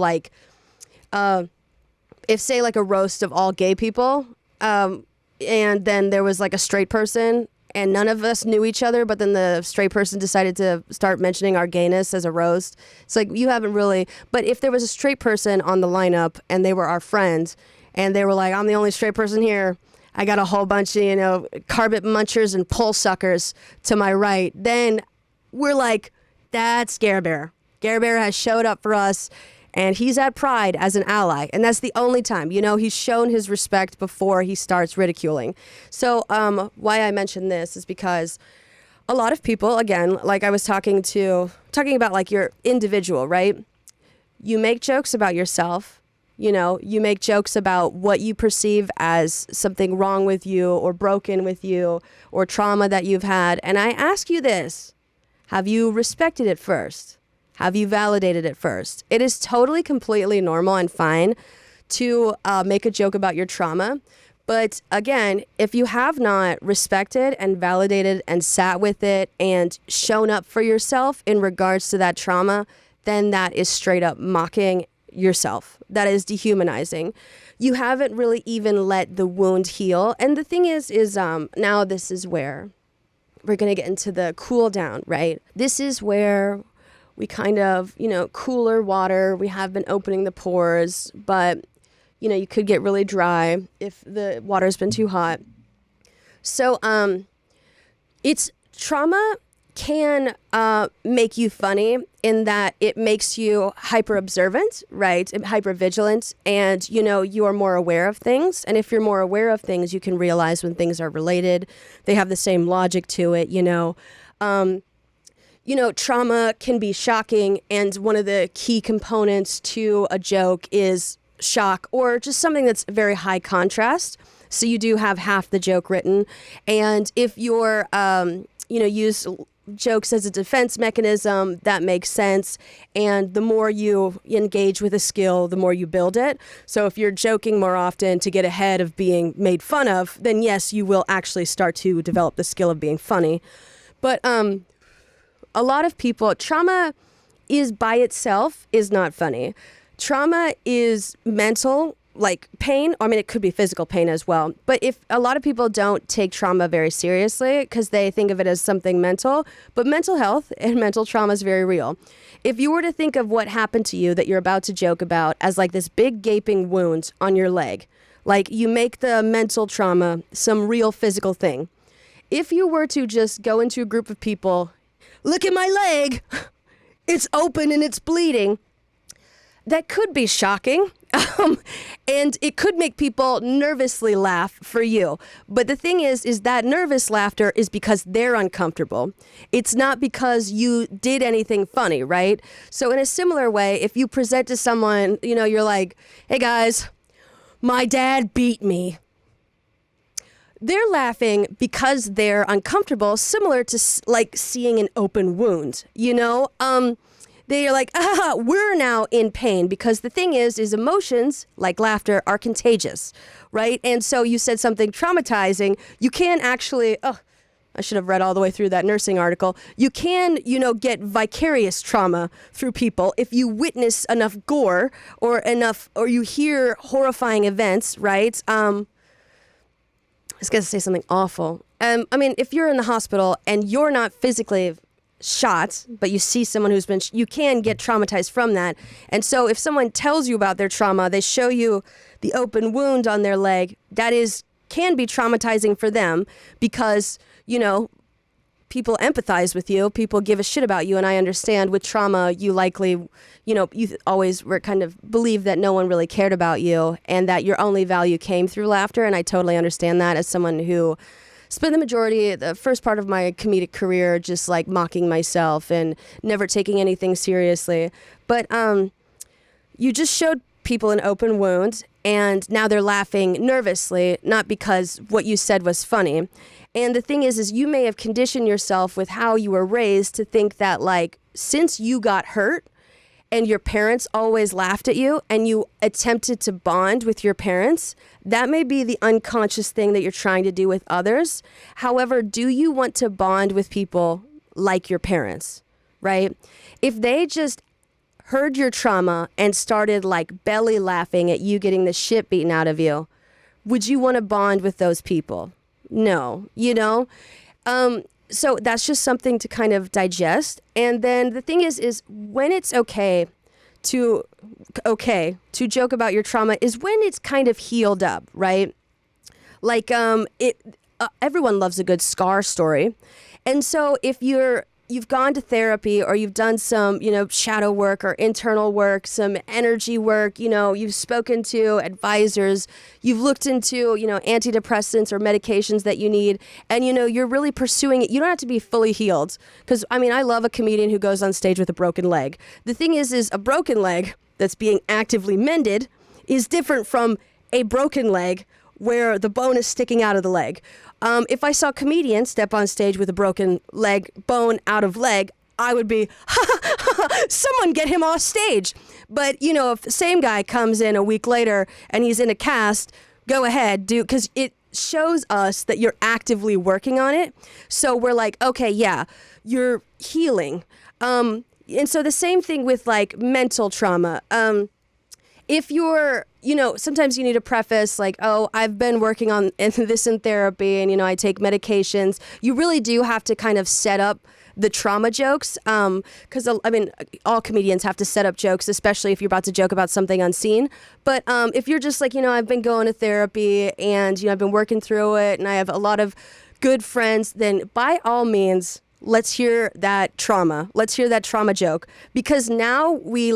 if say a roast of all gay people, and then there was a straight person, and none of us knew each other, but then the straight person decided to start mentioning our gayness as a roast. It's you haven't really, but if there was a straight person on the lineup and they were our friends and they were like, I'm the only straight person here, I got a whole bunch of, carpet munchers and pole suckers to my right, then we're like, that's Gare Bear. Gare Bear has showed up for us, and he's at Pride as an ally. And that's the only time, he's shown his respect before he starts ridiculing. So why I mention this is because a lot of people, again, like I was talking about your individual, right? You make jokes about yourself. You make jokes about what you perceive as something wrong with you or broken with you or trauma that you've had. And I ask you this, have you respected it first? Have you validated it first? It is totally, completely normal and fine to make a joke about your trauma. But again, if you have not respected and validated and sat with it and shown up for yourself in regards to that trauma, then that is straight up mocking yourself. That is dehumanizing. You haven't really even let the wound heal. And the thing is now this is where we're going to get into the cool down, right? This is where we kind of, cooler water. We have been opening the pores, but, you could get really dry if the water's been too hot. So it's trauma can make you funny in that it makes you hyper observant, right? Hyper vigilant, and you are more aware of things. And if you're more aware of things, you can realize when things are related. They have the same logic to it, trauma can be shocking, and one of the key components to a joke is shock or just something that's very high contrast. So you do have half the joke written, and if you're use jokes as a defense mechanism, that makes sense. And the more you engage with a skill, the more you build it. So if you're joking more often to get ahead of being made fun of, then yes, you will actually start to develop the skill of being funny. But a lot of people, trauma is by itself is not funny. Trauma is mental, like pain. I mean, it could be physical pain as well. But if a lot of people don't take trauma very seriously because they think of it as something mental, but mental health and mental trauma is very real. If you were to think of what happened to you that you're about to joke about as like this big gaping wound on your leg, like you make the mental trauma some real physical thing. If you were to just go into a group of people, look at my leg, it's open and it's bleeding, that could be shocking. And it could make people nervously laugh for you. But the thing is that nervous laughter is because they're uncomfortable. It's not because you did anything funny, right? So in a similar way, if you present to someone, you're like, hey guys, my dad beat me. They're laughing because they're uncomfortable, similar to like seeing an open wound, They are like, we're now in pain, because the thing is emotions, like laughter, are contagious, right? And so you said something traumatizing. You can actually, I should have read all the way through that nursing article. You can, get vicarious trauma through people if you witness enough gore or you hear horrifying events, right? I was going to say something awful. If you're in the hospital and you're not physically shot, but you see someone who's been, you can get traumatized from that. And so if someone tells you about their trauma, they show you the open wound on their leg, can be traumatizing for them because, people empathize with you, people give a shit about you. And I understand with trauma, you likely, you always were kind of believe that no one really cared about you and that your only value came through laughter. And I totally understand that as someone who spent the first part of my comedic career just like mocking myself and never taking anything seriously. But you just showed people an open wound and now they're laughing nervously, not because what you said was funny. And the thing is you may have conditioned yourself with how you were raised to think that like, since you got hurt and your parents always laughed at you and you attempted to bond with your parents, that may be the unconscious thing that you're trying to do with others. However, do you want to bond with people like your parents, right? If they just heard your trauma and started like belly laughing at you getting the shit beaten out of you, would you want to bond with those people? No, so that's just something to kind of digest. And then the thing is when it's okay to joke about your trauma is when it's kind of healed up, right? Like everyone loves a good scar story. And so if you've gone to therapy or you've done some, shadow work or internal work, some energy work, you've spoken to advisors, you've looked into, antidepressants or medications that you need, and, you're really pursuing it. You don't have to be fully healed. Because, I love a comedian who goes on stage with a broken leg. The thing is a broken leg that's being actively mended is different from a broken leg where the bone is sticking out of the leg. If I saw a comedian step on stage with a broken leg, bone out of leg, I would be, someone get him off stage. But, if the same guy comes in a week later and he's in a cast, go ahead, because it shows us that you're actively working on it. So we're like, okay, yeah, you're healing. And so the same thing with like mental trauma. If you're, sometimes you need a preface like, oh, I've been working on this in therapy and, I take medications. You really do have to kind of set up the trauma jokes because, all comedians have to set up jokes, especially if you're about to joke about something unseen. But if you're just like, I've been going to therapy and, I've been working through it and I have a lot of good friends, then by all means, let's hear that trauma. Let's hear that trauma joke because now we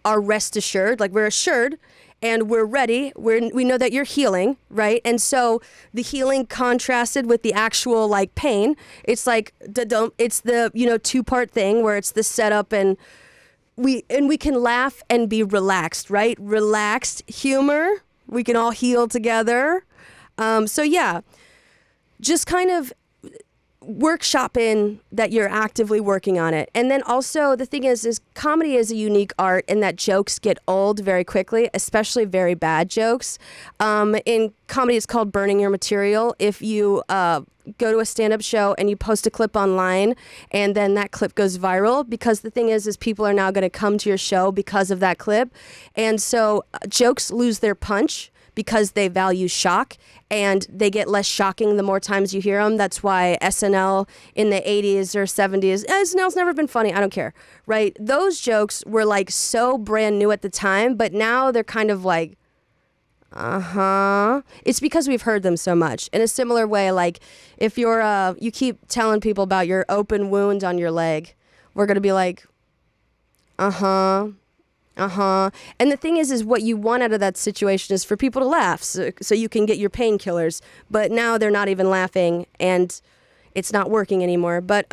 are rest assured, like we're assured and we're ready. We know that you're healing, right? And so the healing contrasted with the actual like pain, it's like it's the two-part thing where it's the setup and we can laugh and be relaxed, right? Relaxed humor. We can all heal together. So yeah, just kind of workshopping that you're actively working on it. And then also the thing is comedy is a unique art in that jokes get old very quickly, especially very bad jokes. In comedy, it's called burning your material. If you go to a stand-up show and you post a clip online and then that clip goes viral, because the thing is people are now going to come to your show because of that clip. And so jokes lose their punch because they value shock, and they get less shocking the more times you hear them. That's why SNL in the 80s or 70s, SNL's never been funny, I don't care, right? Those jokes were like so brand new at the time, but now they're kind of like, It's because we've heard them so much. In a similar way, like if you keep telling people about your open wound on your leg, we're going to be like, And the thing is what you want out of that situation is for people to laugh so you can get your painkillers. But now they're not even laughing and it's not working anymore. But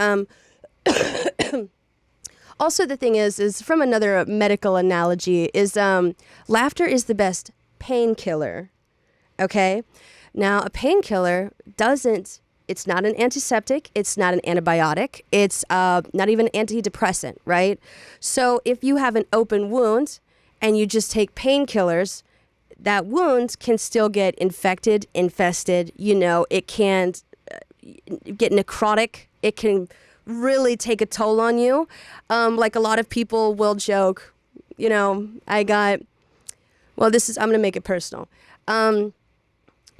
also the thing is from another medical analogy is laughter is the best painkiller. Okay? Now a painkiller it's not an antiseptic. It's not an antibiotic. It's not even an antidepressant, right? So if you have an open wound and you just take painkillers, that wound can still get infested. It can get necrotic. It can really take a toll on you. Like a lot of people will joke, I'm going to make it personal.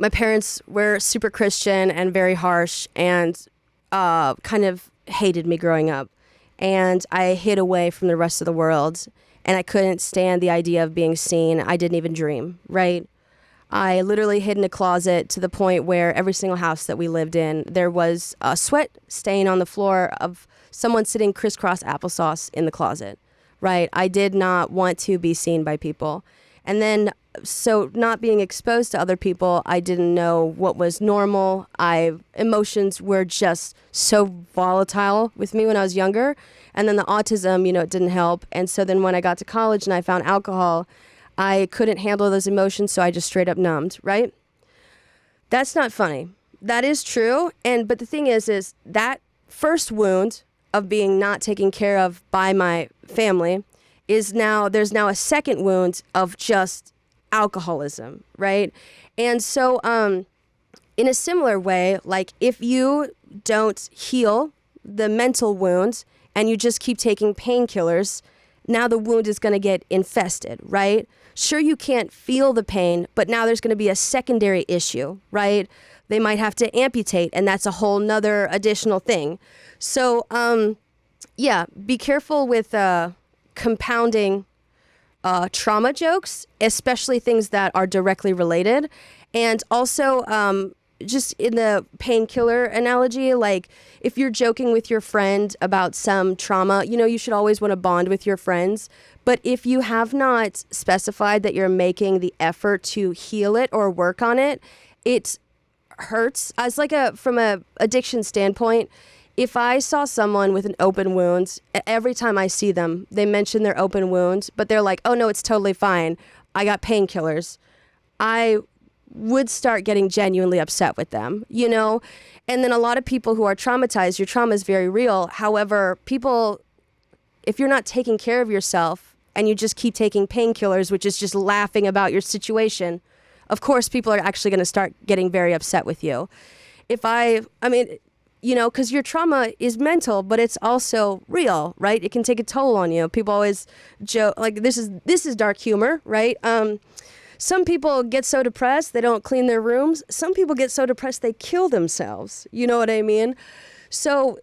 My parents were super Christian and very harsh and kind of hated me growing up. And I hid away from the rest of the world. And I couldn't stand the idea of being seen. I didn't even dream, right? I literally hid in a closet to the point where every single house that we lived in, there was a sweat stain on the floor of someone sitting crisscross applesauce in the closet, right? I did not want to be seen by people. And then, so not being exposed to other people, I didn't know what was normal. Emotions were just so volatile with me when I was younger. And then the autism, it didn't help. And so then when I got to college and I found alcohol, I couldn't handle those emotions, so I just straight up numbed, right? That's not funny. That is true. But the thing is that first wound of being not taken care of by my family there's now a second wound of just alcoholism, right? And so in a similar way, like if you don't heal the mental wound and you just keep taking painkillers, now the wound is going to get infested, right? Sure, you can't feel the pain, but now there's going to be a secondary issue, right? They might have to amputate, and that's a whole nother additional thing. So, be careful with compounding trauma jokes, especially things that are directly related. And also just in the painkiller analogy, like if you're joking with your friend about some trauma, you should always want to bond with your friends. But if you have not specified that you're making the effort to heal it or work on it, it hurts. As from a addiction standpoint, if I saw someone with an open wound, every time I see them, they mention their open wound, but they're like, oh no, it's totally fine. I got painkillers. I would start getting genuinely upset with them, And then a lot of people who are traumatized, your trauma is very real. However, if you're not taking care of yourself and you just keep taking painkillers, which is just laughing about your situation, of course, people are actually going to start getting very upset with you. Because your trauma is mental, but it's also real, right? It can take a toll on you. People always joke, like this is dark humor, right? Some people get so depressed they don't clean their rooms. Some people get so depressed they kill themselves. You know what I mean? So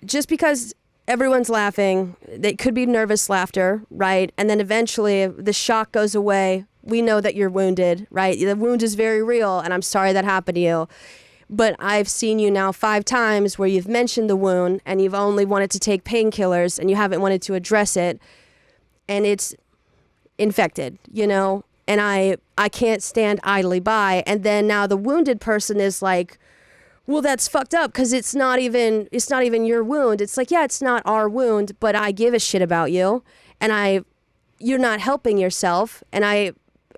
just because everyone's laughing, it could be nervous laughter, right? And then eventually the shock goes away. We know that you're wounded, right? The wound is very real, and I'm sorry that happened to you. But I've seen you now 5 times where you've mentioned the wound and you've only wanted to take painkillers and you haven't wanted to address it, and it's infected, and I can't stand idly by. And then now the wounded person is like, well, that's fucked up because it's not even your wound. It's like, yeah, it's not our wound, but I give a shit about you, and you're not helping yourself. And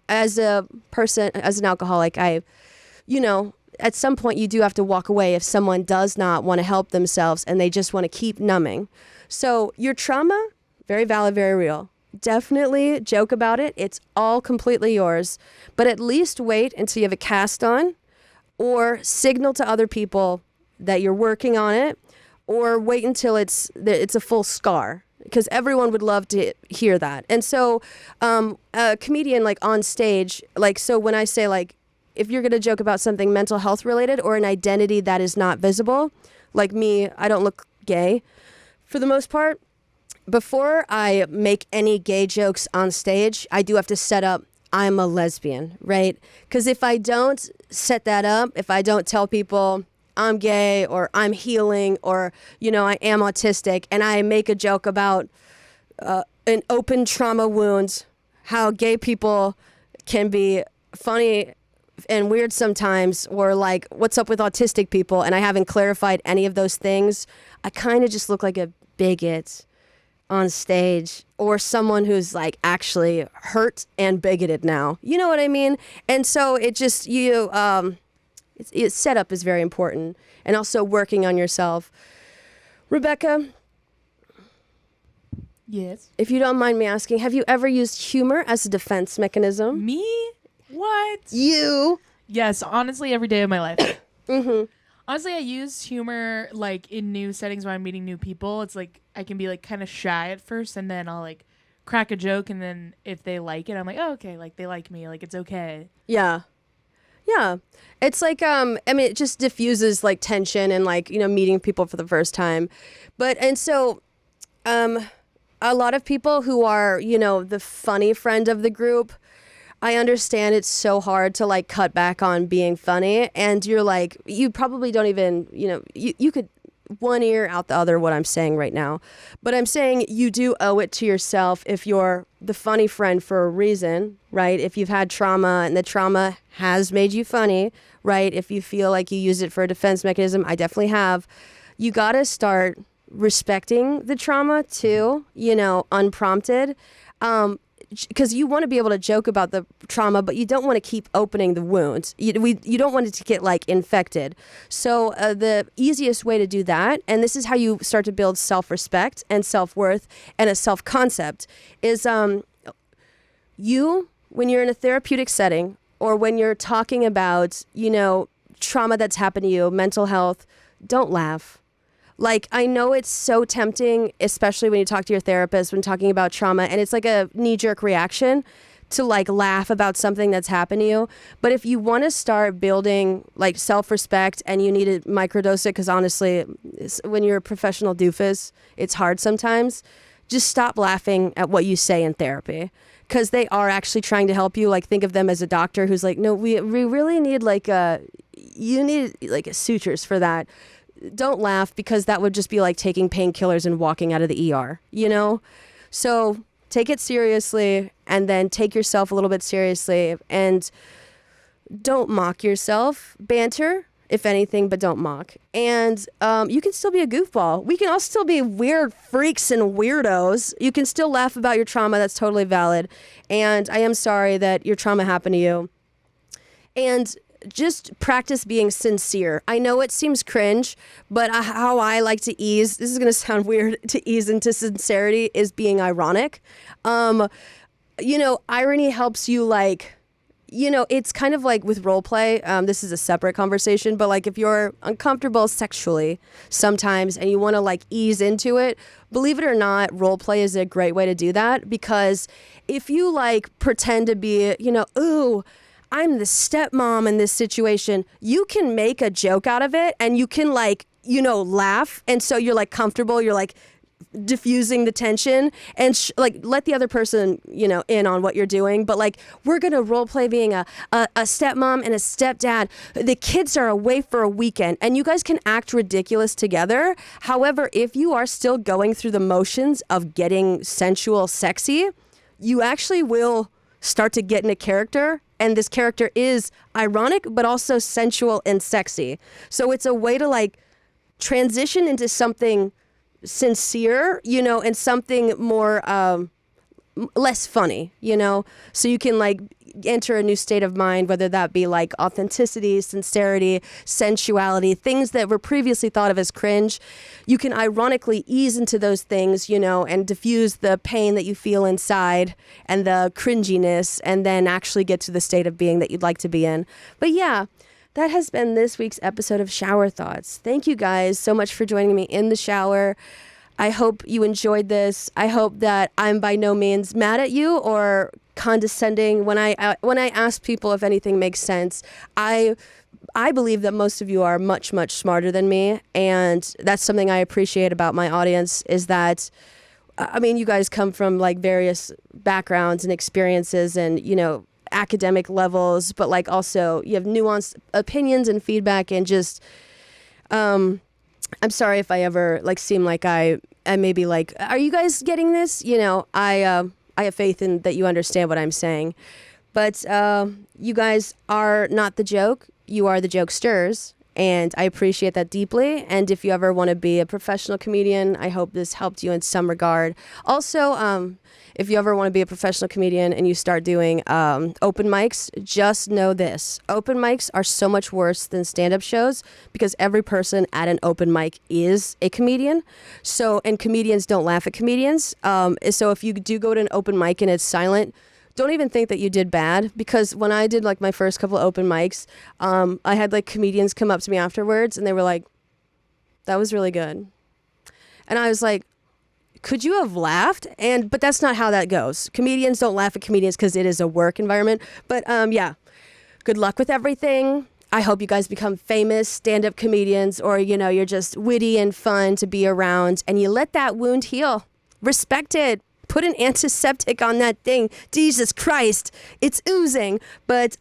as a person, as an alcoholic, at some point you do have to walk away if someone does not want to help themselves and they just want to keep numbing. So your trauma, very valid, very real. Definitely joke about it. It's all completely yours. But at least wait until you have a cast on, or signal to other people that you're working on it, or wait until it's a full scar, because everyone would love to hear that. And so a comedian, like on stage, like, so when I say, like, if you're going to joke about something mental health related or an identity that is not visible, like me, I don't look gay for the most part. Before I make any gay jokes on stage, I do have to set up, I'm a lesbian, right? Because if I don't set that up, if I don't tell people I'm gay or I'm healing or, you know, I am autistic, and I make a joke about an open trauma wound, how gay people can be funny and weird sometimes, or like what's up with autistic people, and I haven't clarified any of those things, I kind of just look like a bigot on stage, or someone who's like actually hurt and bigoted now. You know what I mean? And so it just, setup is very important, and also working on yourself. Rebecca? Yes? If you don't mind me asking, have you ever used humor as a defense mechanism? Me? What? You? Yes, honestly, every day of my life. Mm-hmm. Honestly, I use humor like in new settings when I'm meeting new people. It's like I can be like kind of shy at first, and then I'll like crack a joke, and then if they like it, I'm like, oh, okay, like they like me, like it's okay. Yeah. Yeah. It's like, I mean, it just diffuses like tension and like, you know, meeting people for the first time. And so, a lot of people who are, you know, the funny friend of the group, I understand it's so hard to like cut back on being funny, and you're like, you probably don't even, you know, you could one ear out the other what I'm saying right now. But I'm saying you do owe it to yourself if you're the funny friend for a reason, right? If you've had trauma and the trauma has made you funny, right? If you feel like you use it for a defense mechanism, I definitely have. You got to start respecting the trauma too, you know, unprompted. Because you want to be able to joke about the trauma, but you don't want to keep opening the wounds. You don't want it to get like infected. So the easiest way to do that, and this is how you start to build self-respect and self-worth and a self-concept, is when you're in a therapeutic setting, or when you're talking about, you know, trauma that's happened to you, mental health, don't laugh. Like, I know it's so tempting, especially when you talk to your therapist when talking about trauma, and it's like a knee-jerk reaction to like laugh about something that's happened to you. But if you want to start building like self-respect, and you need to microdose it, because honestly, when you're a professional doofus, it's hard sometimes, just stop laughing at what you say in therapy, because they are actually trying to help you. Like, think of them as a doctor who's like, no, we really need like you need like sutures for that. Don't laugh, because that would just be like taking painkillers and walking out of the ER, you know? So take it seriously, and then take yourself a little bit seriously, and don't mock yourself. Banter, if anything, but don't mock. And you can still be a goofball. We can all still be weird freaks and weirdos. You can still laugh about your trauma. That's totally valid. And I am sorry that your trauma happened to you. And just practice being sincere. I know it seems cringe, but how I like to ease, this is going to sound weird, to ease into sincerity, is being ironic. You know, irony helps you, like, you know, it's kind of like with role play. This is a separate conversation, but like if you're uncomfortable sexually sometimes and you want to like ease into it, believe it or not, role play is a great way to do that, because if you like pretend to be, you know, ooh, I'm the stepmom in this situation, you can make a joke out of it, and you can like, you know, laugh. And so you're like comfortable, you're like diffusing the tension, and like let the other person, you know, in on what you're doing. But like, we're going to role play being a stepmom and a stepdad. The kids are away for a weekend, and you guys can act ridiculous together. However, if you are still going through the motions of getting sensual, sexy, you actually will start to get in a character. And this character is ironic, but also sensual and sexy. So it's a way to like transition into something sincere, you know, and something more less funny, you know? So you can like enter a new state of mind, whether that be like authenticity, sincerity, sensuality, things that were previously thought of as cringe. You can ironically ease into those things, you know, and diffuse the pain that you feel inside and the cringiness, and then actually get to the state of being that you'd like to be in. But yeah, that has been this week's episode of Schauer Thoughts. Thank you guys so much for joining me in the shower. I hope you enjoyed this. I hope that I'm by no means mad at you or condescending when I ask people if anything makes sense. I believe that most of you are much, much smarter than me, and that's something I appreciate about my audience, is that, I mean, you guys come from like various backgrounds and experiences and, you know, academic levels, but like also you have nuanced opinions and feedback, and just I'm sorry if I ever like seem like I maybe like, are you guys getting this? You know, I have faith in that you understand what I'm saying. But you guys are not the joke. You are the jokesters. And I appreciate that deeply. And if you ever want to be a professional comedian, I hope this helped you in some regard. Also, if you ever want to be a professional comedian and you start doing open mics, just know this. Open mics are so much worse than stand-up shows because every person at an open mic is a comedian. So, and comedians don't laugh at comedians. So if you do go to an open mic and it's silent, don't even think that you did bad, because when I did like my first couple of open mics, I had like comedians come up to me afterwards and they were like, that was really good. And I was like, could you have laughed? But that's not how that goes. Comedians don't laugh at comedians because it is a work environment. But yeah, good luck with everything. I hope you guys become famous stand-up comedians, or, you know, you're just witty and fun to be around and you let that wound heal. Respect it. Put an antiseptic on that thing. Jesus Christ, it's oozing. But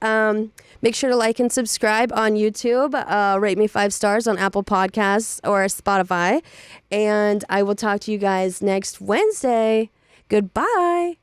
make sure to like and subscribe on YouTube. Rate me 5 stars on Apple Podcasts or Spotify. And I will talk to you guys next Wednesday. Goodbye.